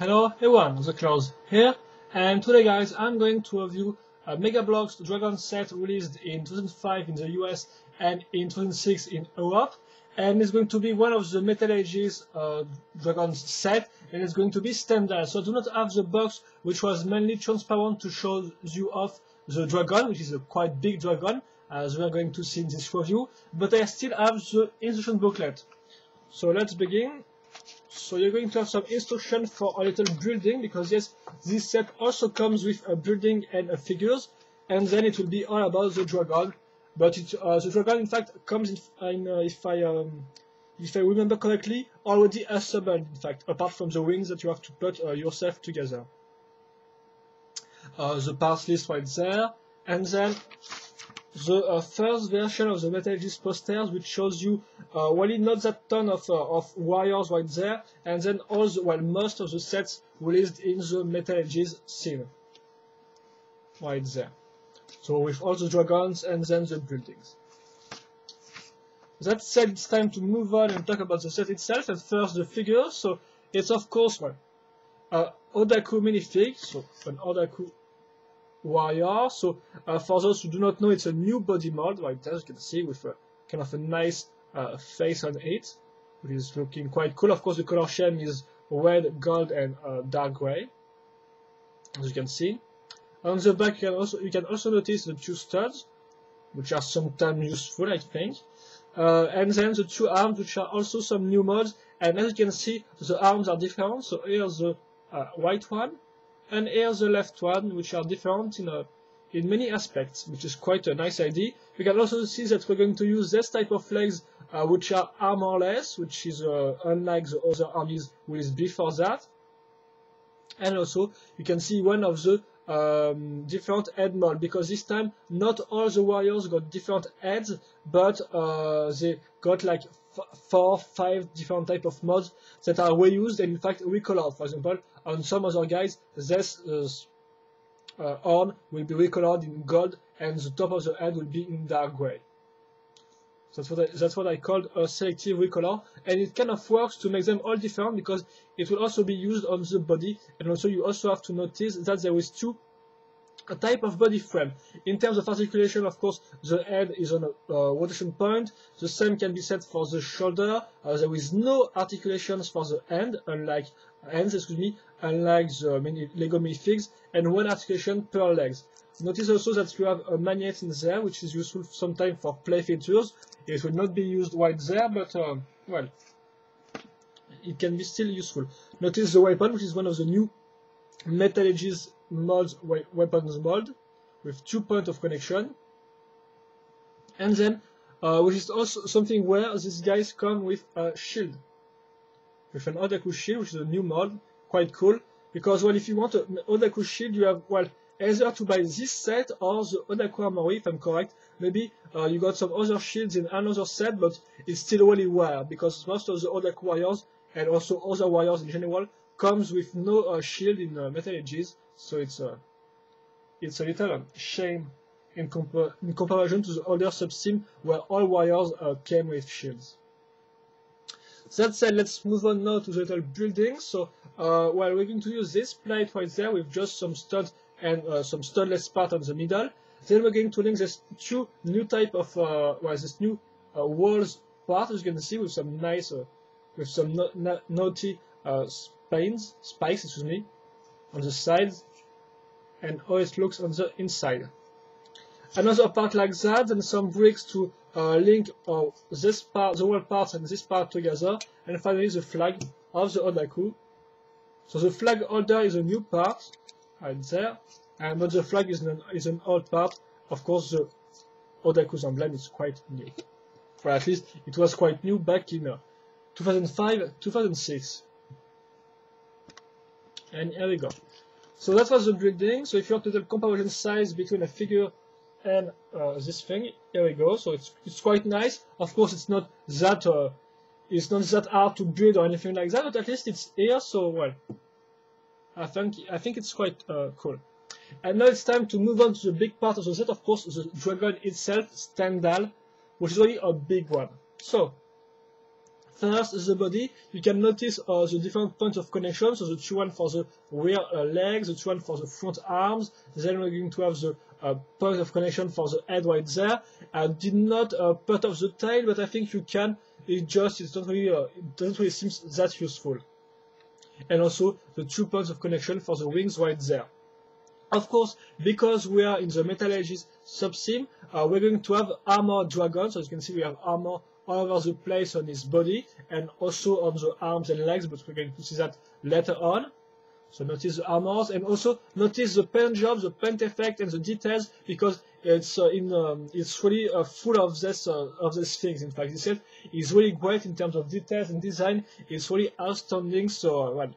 Hello everyone, The Klaus here, and today guys I'm going to review Megabloks Dragon set released in 2005 in the US and in 2006 in Europe, and it's going to be one of the Metal Ages Dragon set, and it's going to be Stendhal. So I do not have the box, which was mainly transparent to show you off the dragon, which is a quite big dragon, as we are going to see in this review, but I still have the instruction booklet. So let's begin. So you're going to have some instruction for a little building, because yes, this set also comes with a building and a figures, and then it will be all about the dragon. But the dragon in fact comes in if I remember correctly, already assembled in fact, apart from the wings that you have to put yourself together. The parts list right there, and then the first version of the Metal Ages posters, which shows you really not that ton of wires right there, and then most of the sets released in the Metal Ages scene right there. So with all the dragons and then the buildings. That said, it's time to move on and talk about the set itself, and first the figures. So it's of course Odaku minifig, so an Odaku warrior. So for those who do not know, it's a new body mold right there, as you can see, with a kind of a nice face on it, which is looking quite cool. Of course, the color scheme is red, gold, and dark gray, as you can see. On the back, you can also notice the two studs, which are sometimes useful, I think. And then the two arms, which are also some new mods. And as you can see, the arms are different. So here's the right one, and here's the left one, which are different in many aspects, which is quite a nice idea. You can also see that we're going to use this type of legs, which are armorless, which is unlike the other armies released before that. And also, you can see one of the different head mold, because this time not all the warriors got different heads, but they got like 4 or 5 different type of mods that are reused and in fact recolored. For example, on some other guys, this horn will be recolored in gold, and the top of the head will be in dark gray. That's what I called a selective recolor, and it kind of works to make them all different, because it will also be used on the body. And also you also have to notice that there is a type of body frame. In terms of articulation, of course, the head is on a rotation point. The same can be said for the shoulder. There is no articulations for the unlike the Lego minifigs, and one articulation per legs. Notice also that you have a magnet in there, which is useful sometimes for play features. It will not be used right there, but well, it can be still useful. Notice the weapon, which is one of the new Metal Ages mods, weapons mold, with 2 points of connection. And then, which is also something where these guys come with a shield, with an Odaku shield, which is a new mod, quite cool. Because well, if you want an Odaku shield, you have either to buy this set or the Odaku Armory, if I'm correct. Maybe you got some other shields in another set, but it's still really rare, because most of the Odaku warriors, and also other warriors in general, comes with no shield in Metal Ages. So it's a little shame in comparison to the older sub-sim, where all warriors came with shields. That said, let's move on now to the little building. So we're going to use this plate right there with just some studs and some studless part on the middle. Then we're going to link this two new type of this new walls part, as you can see, with some nice with some naughty spikes, on the sides, and how it looks on the inside. Another part like that, and some bricks to link this part, the wall parts, and this part together, and finally the flag of the Odaku. So the flag holder is a new part right there, but the flag is an old part. Of course, the Odaku's emblem is quite new, or at least it was quite new back in 2005, 2006. And here we go. So that was the building. So if you want to do the comparison size between a figure and this thing, here we go. So it's quite nice. Of course, it's not that hard to build or anything like that, but at least it's here. So well, I think it's quite cool. And now it's time to move on to the big part of the set. Of course, the dragon itself, Stendhal, which is really a big one. So First, the body. You can notice the different points of connection. So the two one for the rear legs, the two one for the front arms. Then we're going to have the point of connection for the head right there. I did not put off the tail, but I think you can. It doesn't really seem that useful. And also the 2 points of connection for the wings right there. Of course, because we are in the Metal Ages sub-theme, we're going to have armor dragon. So as you can see, we have armor all over the place on his body and also on the arms and legs, but we're going to see that later on. So notice the armors and also notice the paint job, the paint effect, and the details, because it's really full of these things. In fact, this set is really great in terms of details and design. It's really outstanding. So well,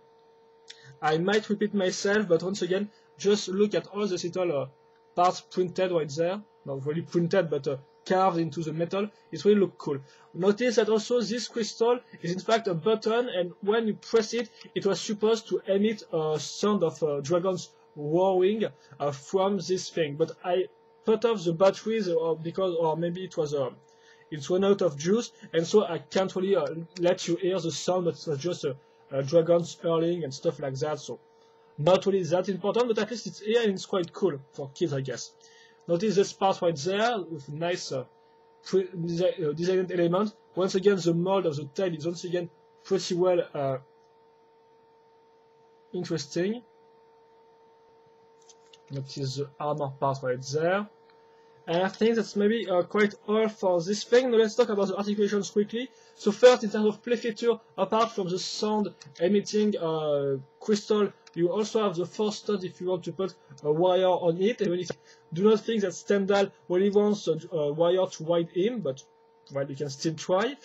I might repeat myself, but once again, just look at all the little parts printed right there. Not really printed, but carved into the metal. It really looks cool. Notice that also this crystal is in fact a button, and when you press it, it was supposed to emit a sound of dragons roaring from this thing. But I put off the batteries or maybe it's run out of juice, and so I can't really let you hear the sound, but it was just dragons hurling and stuff like that. So not really that important, but at least it's here and it's quite cool for kids, I guess. Notice this part right there with nice designed element. Once again, the mold of the tail is once again pretty well interesting. Notice the armor part right there. And I think that's maybe quite all for this thing. Now let's talk about the articulations quickly. So first, in terms of play feature, apart from the sound emitting crystal, you also have the force stud if you want to put a wire on it. Even if you do not think that Stendhal really wants a wire to ride him, but well, you can still try.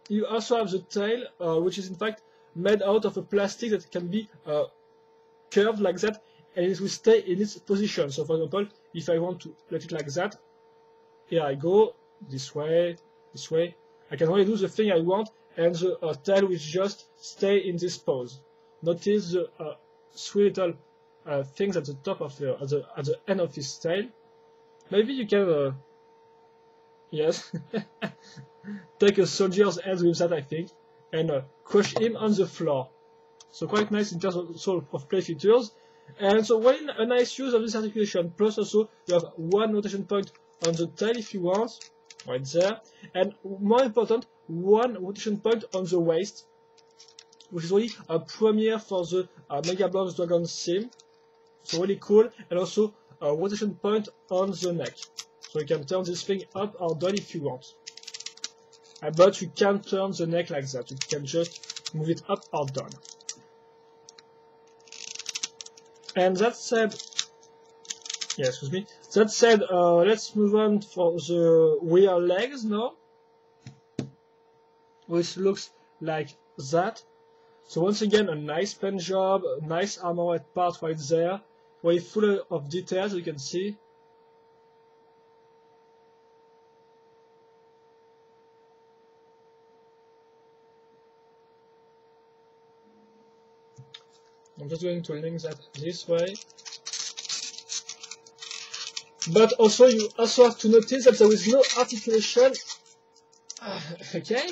You also have the tail, which is in fact made out of a plastic that can be curved like that, and it will stay in its position. So for example, if I want to let it like that, here I go, this way, I can really do the thing I want, and the tail will just stay in this pose. Notice the 3 little things at the top of at the end of his tail. Maybe you can, yes, take a soldier's head with that, I think, and crush him on the floor. So quite nice in terms of play features. And so one a nice use of this articulation. Plus also you have 1 rotation point on the tail if you want, right there, and more important, 1 rotation point on the waist, which is really a premiere for the Megabloks Dragon theme. So really cool, and also a rotation point on the neck. So you can turn this thing up or down if you want. But you can't turn the neck like that. You can just move it up or down. And that said, yeah, excuse me. That said, let's move on for the rear legs now, which looks like that. So once again, a nice paint job, a nice armored part right there, very full of details, you can see. I'm just going to link that this way. But also, you also have to notice that there is no articulation. Okay,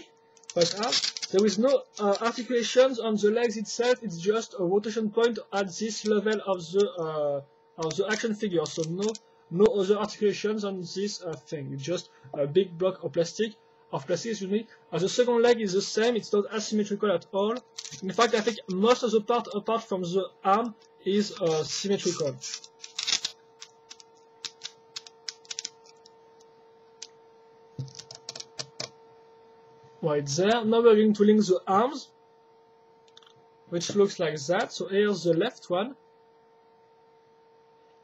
quite hard. There is no articulations on the legs itself. It's just a rotation point at this level of the action figure. So no other articulations on this thing. It's just a big block of plastic. Excuse me. The second leg is the same. It's not asymmetrical at all. In fact, I think most of the part apart from the arm is symmetrical. Right there. Now we're going to link the arms, which looks like that. So here's the left one.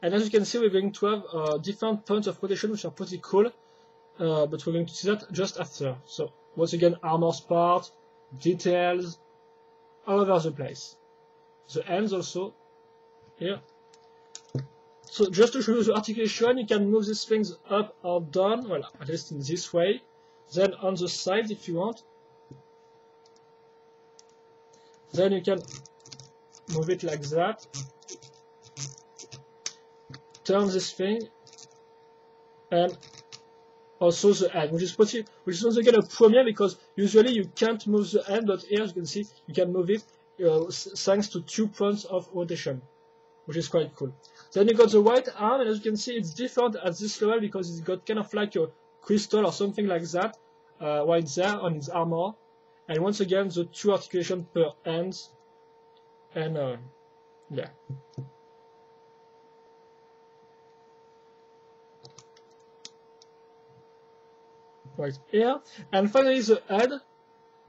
And as you can see, we're going to have different points of rotation, which are pretty cool. But we're going to see that just after. So once again, armor's part, details, all over the place. The ends also, here. So just to show you the articulation, you can move these things up or down, well, at least in this way. Then on the side if you want. Then you can move it like that. Turn this thing and also the hand, which is once again a problem because usually you can't move the hand, but here as you can see you can move it thanks to 2 points of rotation, which is quite cool. Then you got the white arm, and as you can see it's different at this level because it's got kind of like a crystal or something like that right there on its armor, and once again the 2 articulations per hand, and yeah. Right here, and finally the head.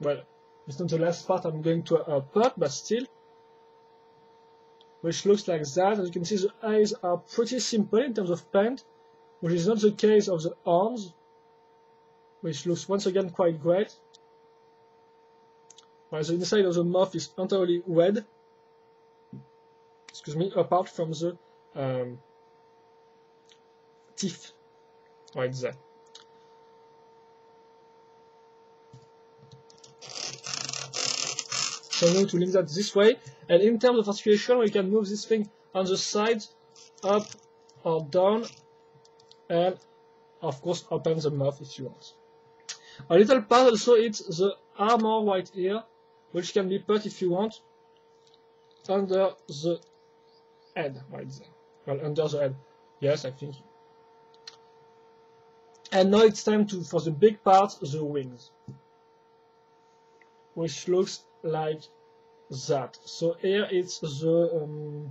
Well, it's not the last part I'm going to put, but still, which looks like that. As you can see, the eyes are pretty simple in terms of paint, which is not the case of the arms, which looks once again quite great. While the inside of the mouth is entirely red, excuse me, apart from the teeth right there. So I'm going to link that this way, and in terms of articulation, we can move this thing on the sides, up or down, and of course open the mouth if you want. A little part also is the armor right here, which can be put if you want under the head right there. Well, under the head, yes, I think. And now it's time for the big part, the wings, which looks like that. So here it's the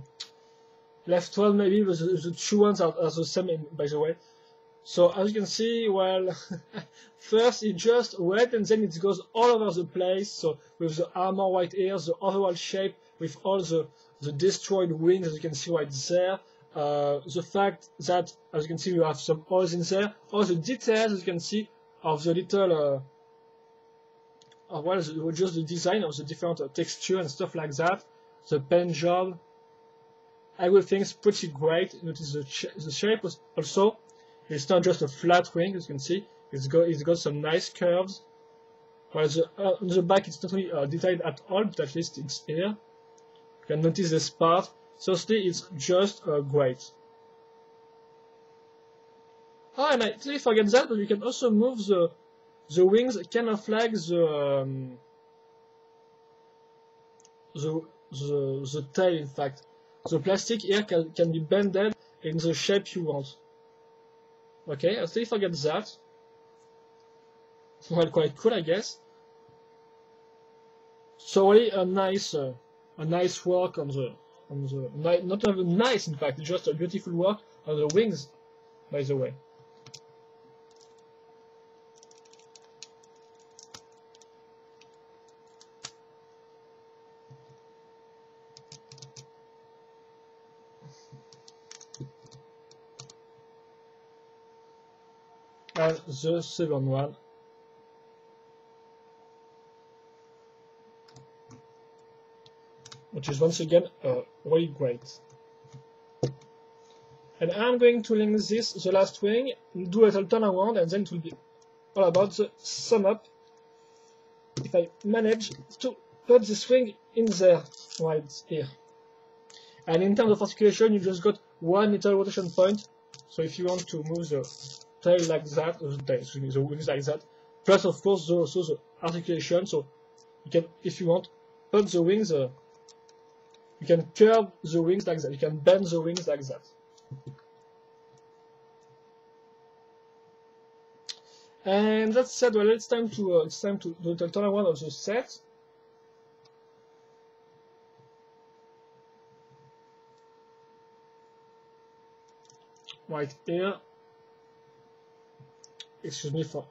left one maybe, but the 2 ones are the same by the way. So as you can see, well, first it just red and then it goes all over the place. So with the armor right here, the overall shape with all the destroyed wings as you can see right there. The fact that as you can see you have some holes in there, all the details as you can see of the little well, just the design of the different texture and stuff like that, the paint job, everything's pretty great. Notice the shape also. It's not just a flat wing, as you can see. It's got some nice curves. While on the back it's not really detailed at all, but at least it's here. You can notice this part. Firstly, it's just great. Oh, and I totally forget that, but you can also move the wings kind of like the tail, in fact. The plastic here can be bended in the shape you want. Okay, I still forget that. Well, quite cool, I guess. So really a nice work on the not even nice, in fact, just a beautiful work on the wings, by the way. And the second one, which is once again really great. And I'm going to link this, the last wing, do a little turn around, and then it will be all about the sum up. If I manage to put this wing in there, right here. And in terms of articulation, you just got one little rotation point. So if you want to move the tail like that, the wings like that, plus of course also the articulation, so you can, if you want, put the wings, you can curve the wings like that, you can bend the wings like that. And that said, well, it's time to do the turn one of the set. Right here. Excuse me for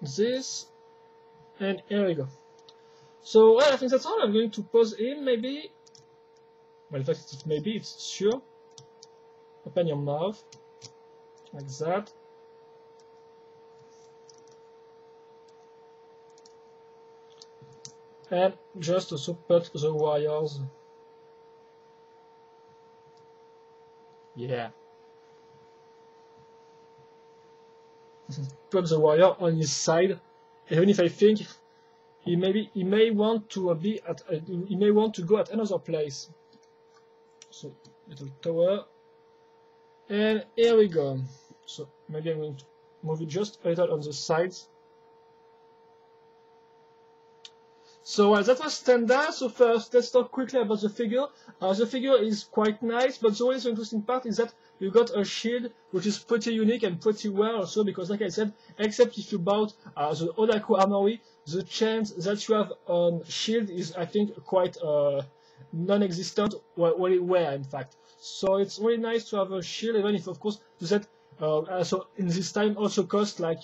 this, and here we go. So well, I think that's all. I'm going to pause in, maybe. Well, in fact, it's sure. Open your mouth like that. And just also put the wires. Yeah. Put the wire on his side, even if I think he may want to go at another place. So little tower, and here we go. So maybe I'm going to move it just a little on the sides. So that was Stendhal. So first, let's talk quickly about the figure. The figure is quite nice, but the only interesting part is that you got a shield, which is pretty unique and pretty rare also, because like I said, except if you bought the Odaku Armory, the chance that you have on shield is, I think, quite non-existent, or very rare in fact. So it's really nice to have a shield, even if of course the set so in this time also cost like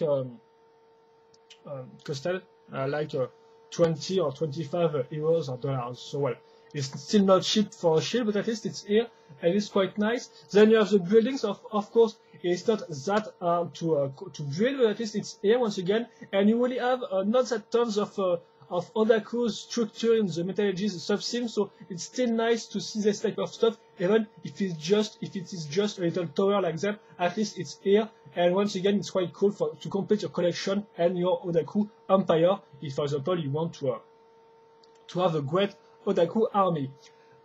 costed like 20 or 25 euros or dollars. So well, it's still not cheap for a shield, but at least it's here and it's quite nice. Then you have the buildings. Of course, it's not that to build, but at least it's here once again. And you really have not that tons of Odaku's structure in the metallurgy sub-sim, so it's still nice to see this type of stuff, even if it is just a little tower like that. At least it's here, and once again, it's quite cool to complete your collection and your Odaku empire. If, for example, you want to have a great Odaku army.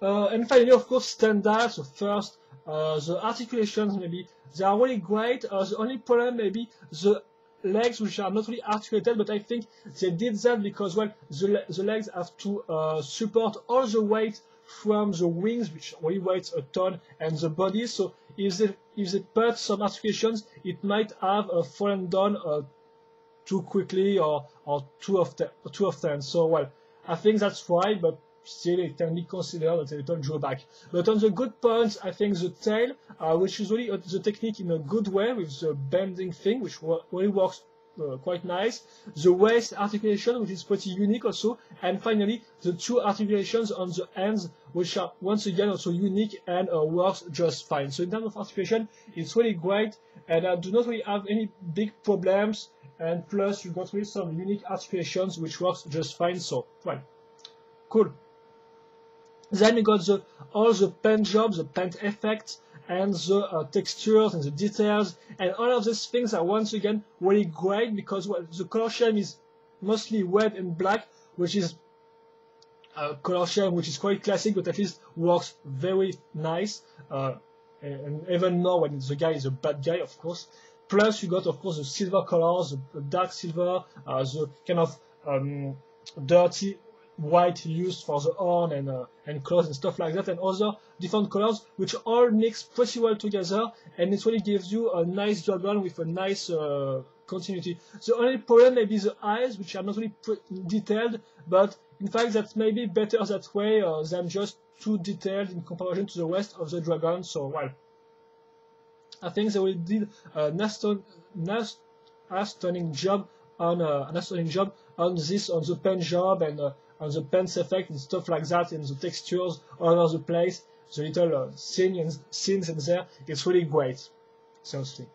And finally, of course, Stendhal. So first, the articulations maybe they are really great. The only problem maybe the legs, which are not really articulated, but I think they did that because, well, the legs have to support all the weight from the wings, which really weighs a ton, and the body. So if they put some articulations, it might have fallen down too quickly or too often. So well, I think that's why, but still it can be considered as a little drawback. But on the good points, I think the tail, which is really the technique in a good way with the bending thing, which really works quite nice. The waist articulation, which is pretty unique also. And finally, the two articulations on the ends, which are once again also unique and works just fine. So in terms of articulation, it's really great, and I do not really have any big problems. And plus, you got really some unique articulations, which works just fine. So, well, cool. Then you got all the paint jobs, the paint effects, and the textures and the details, and all of these things are once again really great because, well, the color scheme is mostly red and black, which is a color scheme which is quite classic, but at least works very nice, and even more when the guy is a bad guy, of course. Plus, you got, of course, the silver colors, the dark silver, the kind of dirty white used for the horn and clothes and stuff like that, and other different colors which all mix pretty well together, and it really gives you a nice dragon with a nice continuity. The only problem may be the eyes, which are not really detailed, but in fact that's maybe better that way than just too detailed in comparison to the rest of the dragon. So well, I think they will did an astonishing job on this, on the paint job and on the paint effect and stuff like that, and the textures all over the place, the little scenes in there. It's really great, seriously.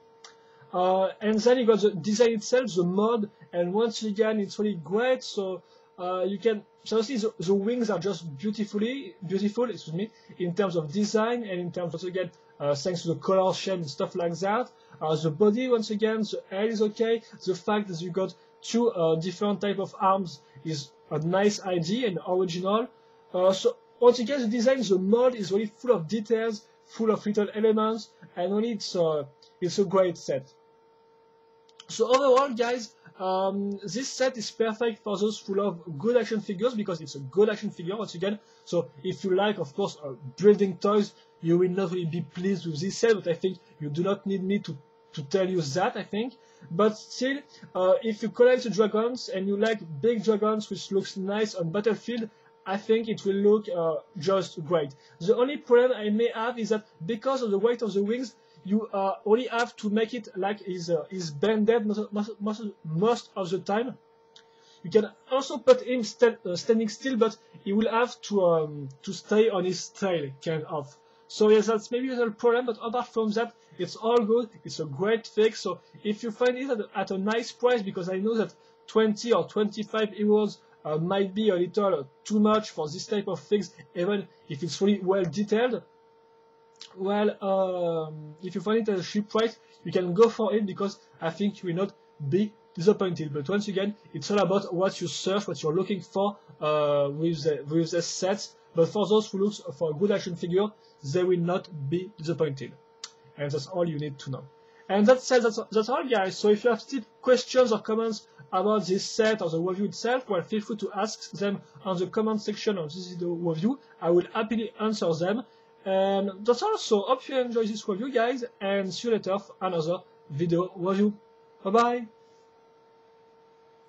And then you got the design itself, the mod, and once again it's really great. So you can seriously the wings are just beautiful, excuse me, in terms of design and in terms of, again, thanks to the color scheme and stuff like that. The body, once again, the head is okay. The fact that you got two different type of arms is a nice idea and original. So once again, the design, the mod is really full of details, full of little elements, and really it's a great set. So overall, guys, this set is perfect for those who love good action figures, because it's a good action figure once again. So if you like, of course, building toys, you will not really be pleased with this set, but I think you do not need me to tell you that, I think. But still, if you collect the dragons and you like big dragons which looks nice on battlefield, I think it will look just great. The only problem I may have is that because of the weight of the wings, you only have to make it like is bended most of the time. You can also put him standing still, but he will have to stay on his tail, kind of. So yes, that's maybe a little problem, but apart from that, it's all good. It's a great fix. So if you find it at a nice price, because I know that 20 or 25 euros might be a little too much for this type of fix, even if it's really well detailed. Well, if you find it at a cheap price, you can go for it, because I think you will not be disappointed. But once again, it's all about what you search, what you're looking for with the sets. But for those who look for a good action figure, they will not be disappointed. And that's all you need to know. And that's all, guys. So if you have still questions or comments about this set or the review itself, well, feel free to ask them on the comment section of this video review. I will happily answer them. And that's all. So hope you enjoy this review, guys, and see you later for another video review. Bye bye.